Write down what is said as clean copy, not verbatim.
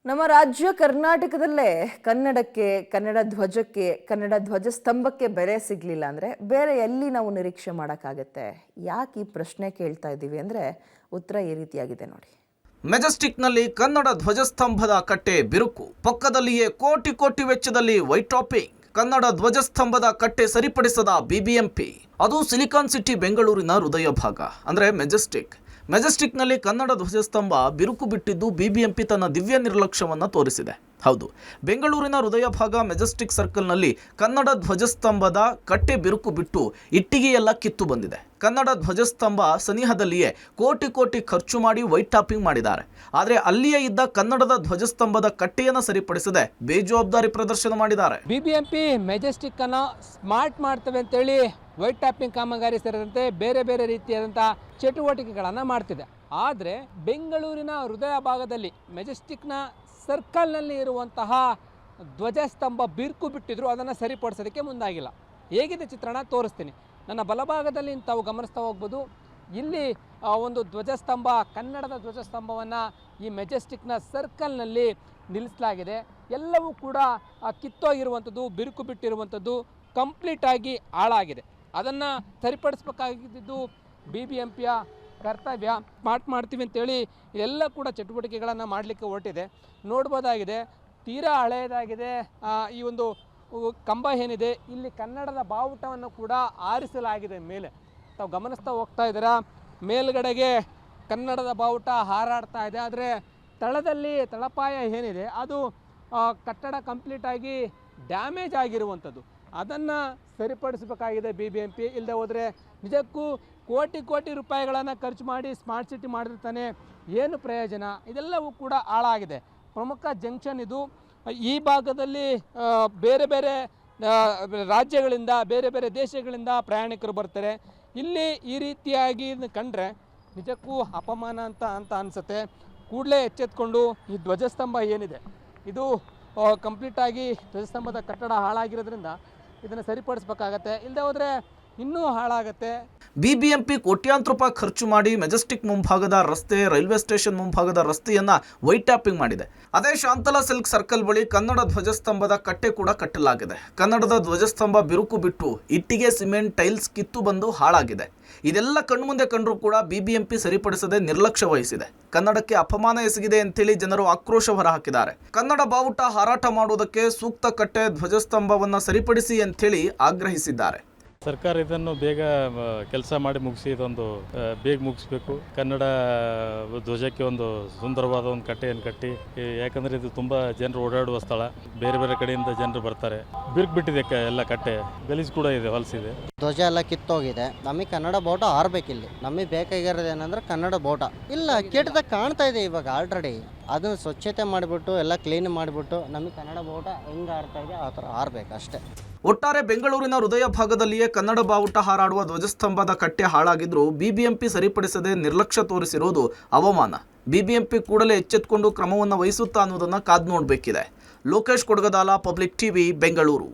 ನಮ್ಮ ರಾಜ್ಯ ಕರ್ನಾಟಕದಲ್ಲೇ ಕನ್ನಡಕ್ಕೆ, ಕನ್ನಡ ಧ್ವಜಕ್ಕೆ, ಕನ್ನಡ ಧ್ವಜಸ್ತಂಭಕ್ಕೆ ಬೆಲೆ ಸಿಗಲಿಲ್ಲ ಅಂದರೆ ಬೇರೆ ಎಲ್ಲಿ ನಾವು ನಿರೀಕ್ಷೆ ಮಾಡೋಕ್ಕಾಗತ್ತೆ? ಯಾಕೆ ಈ ಪ್ರಶ್ನೆ ಕೇಳ್ತಾ ಇದ್ದೀವಿ ಅಂದರೆ ಉತ್ತರ ಈ ರೀತಿಯಾಗಿದೆ ನೋಡಿ. ಮೆಜೆಸ್ಟಿಕ್ನಲ್ಲಿ ಕನ್ನಡ ಧ್ವಜಸ್ತಂಭದ ಕಟ್ಟೆ ಬಿರುಕು, ಪಕ್ಕದಲ್ಲಿಯೇ ಕೋಟಿ ಕೋಟಿ ವೆಚ್ಚದಲ್ಲಿ ವೈಟ್ ಟಾಪಿಂಗ್. ಕನ್ನಡ ಧ್ವಜಸ್ತಂಭದ ಕಟ್ಟೆ ಸರಿಪಡಿಸದ ಬಿಬಿಎಂಪಿ, ಅದು ಸಿಲಿಕಾನ್ ಸಿಟಿ ಬೆಂಗಳೂರಿನ ಹೃದಯ ಭಾಗ ಅಂದರೆ ಮೆಜೆಸ್ಟಿಕ್ನಲ್ಲಿ ಕನ್ನಡ ಧ್ವಜಸ್ತಂಭ ಬಿರುಕು ಬಿಟ್ಟಿದ್ದು ಬಿಬಿಎಂಪಿ ತನ್ನ ದಿವ್ಯ ನಿರ್ಲಕ್ಷ್ಯವನ್ನು ತೋರಿಸಿದೆ. ಹೌದು, ಬೆಂಗಳೂರಿನ ಹೃದಯ ಭಾಗ ಮೆಜೆಸ್ಟಿಕ್ ಸರ್ಕಲ್ನಲ್ಲಿ ಕನ್ನಡ ಧ್ವಜಸ್ತಂಭದ ಕಟ್ಟೆ ಬಿರುಕು ಬಿಟ್ಟು ಇಟ್ಟಿಗೆಯೆಲ್ಲ ಕಿತ್ತು ಬಂದಿದೆ. ಕನ್ನಡ ಧ್ವಜಸ್ತಂಭ ಸನಿಹದಲ್ಲಿಯೇ ಕೋಟಿ ಕೋಟಿ ಖರ್ಚು ಮಾಡಿ ವೈಟ್ ಟಾಪಿಂಗ್ ಮಾಡಿದ್ದಾರೆ. ಆದರೆ ಅಲ್ಲಿಯೇ ಇದ್ದ ಕನ್ನಡದ ಧ್ವಜಸ್ತಂಭದ ಕಟ್ಟೆಯನ್ನು ಸರಿಪಡಿಸದೆ ಬೇಜವಾಬ್ದಾರಿ ಪ್ರದರ್ಶನ ಮಾಡಿದ್ದಾರೆ. ಬಿಬಿಎಂಪಿ ಮೆಜೆಸ್ಟಿಕ್ ಅನ್ನು ಸ್ಮಾರ್ಟ್ ಮಾಡ್ತವೆ ಅಂತೇಳಿ ವೈಟ್ ಟಾಪಿಂಗ್ ಕಾಮಗಾರಿ ಸೇರಿದಂತೆ ಬೇರೆ ಬೇರೆ ರೀತಿಯಾದಂಥ ಚಟುವಟಿಕೆಗಳನ್ನು ಮಾಡ್ತಿದೆ. ಆದರೆ ಬೆಂಗಳೂರಿನ ಹೃದಯ ಭಾಗದಲ್ಲಿ ಮೆಜೆಸ್ಟಿಕ್ನ ಸರ್ಕಲ್ನಲ್ಲಿ ಇರುವಂತಹ ಧ್ವಜಸ್ತಂಭ ಬಿರುಕು ಬಿಟ್ಟಿದ್ರು, ಅದನ್ನು ಸರಿಪಡಿಸೋದಕ್ಕೆ ಮುಂದಾಗಿಲ್ಲ. ಹೇಗಿದೆ ಚಿತ್ರಣ ತೋರಿಸ್ತೀನಿ. ನನ್ನ ಬಲಭಾಗದಲ್ಲಿ ತಾವು ಗಮನಿಸ್ತಾ ಹೋಗ್ಬೋದು. ಇಲ್ಲಿ ಒಂದು ಧ್ವಜಸ್ತಂಭ, ಕನ್ನಡದ ಧ್ವಜಸ್ತಂಭವನ್ನು ಈ ಮೆಜೆಸ್ಟಿಕ್ನ ಸರ್ಕಲ್ನಲ್ಲಿ ನಿಲ್ಲಿಸಲಾಗಿದೆ. ಎಲ್ಲವೂ ಕೂಡ ಕಿತ್ತೋಗಿರುವಂಥದ್ದು, ಬಿರುಕು ಬಿಟ್ಟಿರುವಂಥದ್ದು, ಕಂಪ್ಲೀಟಾಗಿ ಹಾಳಾಗಿದೆ. ಅದನ್ನು ಸರಿಪಡಿಸಬೇಕಾಗಿದ್ದು ಬಿಬಿಎಂಪಿಯ ಕರ್ತವ್ಯ. ಸ್ಮಾರ್ಟ್ ಮಾಡ್ತೀವಿ ಅಂತೇಳಿ ಎಲ್ಲ ಕೂಡ ಚಟುವಟಿಕೆಗಳನ್ನು ಮಾಡಲಿಕ್ಕೆ ಹೊರಟಿದೆ. ನೋಡ್ಬೋದಾಗಿದೆ, ತೀರಾ ಹಳೆಯದಾಗಿದೆ. ಈ ಒಂದು ಕಂಬ ಏನಿದೆ, ಇಲ್ಲಿ ಕನ್ನಡದ ಬಾವುಟವನ್ನು ಕೂಡ ಆರಿಸಲಾಗಿದೆ. ಮೇಲೆ ತಾವು ಗಮನಿಸ್ತಾ ಹೋಗ್ತಾ ಇದ್ದೀರಾ, ಮೇಲ್ಗಡೆಗೆ ಕನ್ನಡದ ಬಾವುಟ ಹಾರಾಡ್ತಾ ಇದೆ. ಆದರೆ ತಳದಲ್ಲಿ ತಳಪಾಯ ಏನಿದೆ ಅದು ಕಟ್ಟಡ ಕಂಪ್ಲೀಟಾಗಿ ಡ್ಯಾಮೇಜ್ ಆಗಿರುವಂಥದ್ದು. ಅದನ್ನು ಸರಿಪಡಿಸಬೇಕಾಗಿದೆ ಬಿಬಿಎಂಪಿ. ಇಲ್ಲದೆ ಹೋದರೆ ನಿಜಕ್ಕೂ ಕೋಟಿ ಕೋಟಿ ರೂಪಾಯಿಗಳನ್ನು ಖರ್ಚು ಮಾಡಿ ಸ್ಮಾರ್ಟ್ ಸಿಟಿ ಮಾಡಿರ್ತಾನೆ, ಏನು ಪ್ರಯೋಜನ? ಇದೆಲ್ಲವೂ ಕೂಡ ಹಾಳಾಗಿದೆ. ಪ್ರಮುಖ ಜಂಕ್ಷನ್ ಇದು. ಈ ಭಾಗದಲ್ಲಿ ಬೇರೆ ಬೇರೆ ರಾಜ್ಯಗಳಿಂದ, ಬೇರೆ ಬೇರೆ ದೇಶಗಳಿಂದ ಪ್ರಯಾಣಿಕರು ಬರ್ತಾರೆ. ಇಲ್ಲಿ ಈ ರೀತಿಯಾಗಿ ಕಂಡ್ರೆ ನಿಜಕ್ಕೂ ಅಪಮಾನ ಅಂತ ಅನಿಸುತ್ತೆ. ಕೂಡಲೇ ಎಚ್ಚೆತ್ಕೊಂಡು ಈ ಧ್ವಜಸ್ತಂಭ ಏನಿದೆ ಇದು ಕಂಪ್ಲೀಟಾಗಿ ಧ್ವಜಸ್ತಂಭದ ಕಟ್ಟಡ ಹಾಳಾಗಿರೋದ್ರಿಂದ ಇದನ್ನು ಸರಿಪಡಿಸಬೇಕಾಗತ್ತೆ. ಇಲ್ಲದೆ ಹೋದರೆ ಇನ್ನೂ ಹಾಳಾಗತ್ತೆ. ಬಿಬಿಎಂಪಿ ಕೋಟ್ಯಾಂತರ ರೂಪಾಯಿ ಖರ್ಚು ಮಾಡಿ ಮೆಜೆಸ್ಟಿಕ್ ಮುಂಭಾಗದ ರಸ್ತೆ, ರೈಲ್ವೆ ಸ್ಟೇಷನ್ ಮುಂಭಾಗದ ರಸ್ತೆಯನ್ನು ವೈಟ್ ಟಾಪಿಂಗ್ ಮಾಡಿದೆ. ಅದೇ ಶಾಂತಲಾ ಸಿಲ್ಕ್ ಸರ್ಕಲ್ ಬಳಿ ಕನ್ನಡ ಧ್ವಜಸ್ತಂಭದ ಕಟ್ಟೆ ಕೂಡ ಕಟ್ಟಲಾಗಿದೆ. ಕನ್ನಡದ ಧ್ವಜಸ್ತಂಭ ಬಿರುಕು ಬಿಟ್ಟು ಇಟ್ಟಿಗೆ, ಸಿಮೆಂಟ್, ಟೈಲ್ಸ್ ಕಿತ್ತು ಬಂದು ಹಾಳಾಗಿದೆ. ಇದೆಲ್ಲ ಕಣ್ಮುಂದೆ ಕಂಡರೂ ಕೂಡ ಬಿಬಿಎಂಪಿ ಸರಿಪಡಿಸದೆ ನಿರ್ಲಕ್ಷ್ಯ ವಹಿಸಿದೆ. ಕನ್ನಡಕ್ಕೆ ಅಪಮಾನ ಎಸಗಿದೆ ಅಂತೇಳಿ ಜನರು ಆಕ್ರೋಶ ಹೊರಹಾಕಿದ್ದಾರೆ. ಕನ್ನಡ ಬಾವುಟ ಹಾರಾಟ ಮಾಡುವುದಕ್ಕೆ ಸೂಕ್ತ ಕಟ್ಟೆ, ಧ್ವಜಸ್ತಂಭವನ್ನು ಸರಿಪಡಿಸಿ ಅಂತೇಳಿ ಆಗ್ರಹಿಸಿದ್ದಾರೆ. ಸರ್ಕಾರ ಇದನ್ನು ಬೇಗ ಕೆಲಸ ಮಾಡಿ ಮುಗಿಸಿ, ಇದೊಂದು ಬೇಗ ಮುಗಿಸ್ಬೇಕು. ಕನ್ನಡ ಧ್ವಜಕ್ಕೆ ಒಂದು ಸುಂದರವಾದ ಒಂದು ಕಟ್ಟೆಯನ್ನು ಕಟ್ಟಿ, ಯಾಕಂದರೆ ಇದು ತುಂಬ ಜನರು ಓಡಾಡುವ ಸ್ಥಳ, ಬೇರೆ ಬೇರೆ ಕಡೆಯಿಂದ ಜನರು ಬರ್ತಾರೆ. ಬಿರುಕು ಬಿಟ್ಟಿದೆ ಎಲ್ಲ ಕಟ್ಟೆ, ಗಲೀಜು ಕೂಡ ಇದೆ, ಹೊಲಸಿದೆ. ಧ್ವಜ ಎಲ್ಲ ಕಿತ್ತೋಗಿದೆ. ನಮಗೆ ಕನ್ನಡ ಬಾವುಟ ಆರ್ಬೇಕಿಲ್ಲಿ. ನಮಗೆ ಬೇಕಾಗಿರೋದು ಏನಂದ್ರೆ ಕನ್ನಡ ಬಾವುಟ ಇಲ್ಲ, ಕೆಟ್ಟದಾಗ ಕಾಣ್ತಾ ಇದೆ ಇವಾಗ ಆಲ್ರೆಡಿ. ಅದನ್ನು ಸ್ವಚ್ಛತೆ ಮಾಡಿಬಿಟ್ಟು ಎಲ್ಲ ಕ್ಲೀನ್ ಮಾಡಿಬಿಟ್ಟು ನಮಗೆ ಕನ್ನಡ ಬಾವುಟ ಹೆಂಗೆ ಆಡ್ತಾ ಇದೆ ಆ ಥರ ಆರ್ಬೇಕು ಅಷ್ಟೇ. ಒಟ್ಟಾರೆ ಬೆಂಗಳೂರಿನ ಹೃದಯ ಭಾಗದಲ್ಲಿಯೇ ಕನ್ನಡ ಬಾವುಟ ಹಾರಾಡುವ ಧ್ವಜಸ್ತಂಭದ ಕಟ್ಟೆ ಹಾಳಾಗಿದ್ರೂ ಬಿಬಿಎಂಪಿ ಸರಿಪಡಿಸದೆ ನಿರ್ಲಕ್ಷ್ಯ ತೋರಿಸಿರುವುದು ಅವಮಾನ. ಬಿಬಿಎಂಪಿ ಕೂಡಲೇ ಎಚ್ಚೆತ್ತುಕೊಂಡು ಕ್ರಮವನ್ನು ವಹಿಸುತ್ತಾ ಅನ್ನೋದನ್ನು ಕಾದು ನೋಡಬೇಕಿದೆ. Lokesh Kodagadala, public TV, Bengaluru.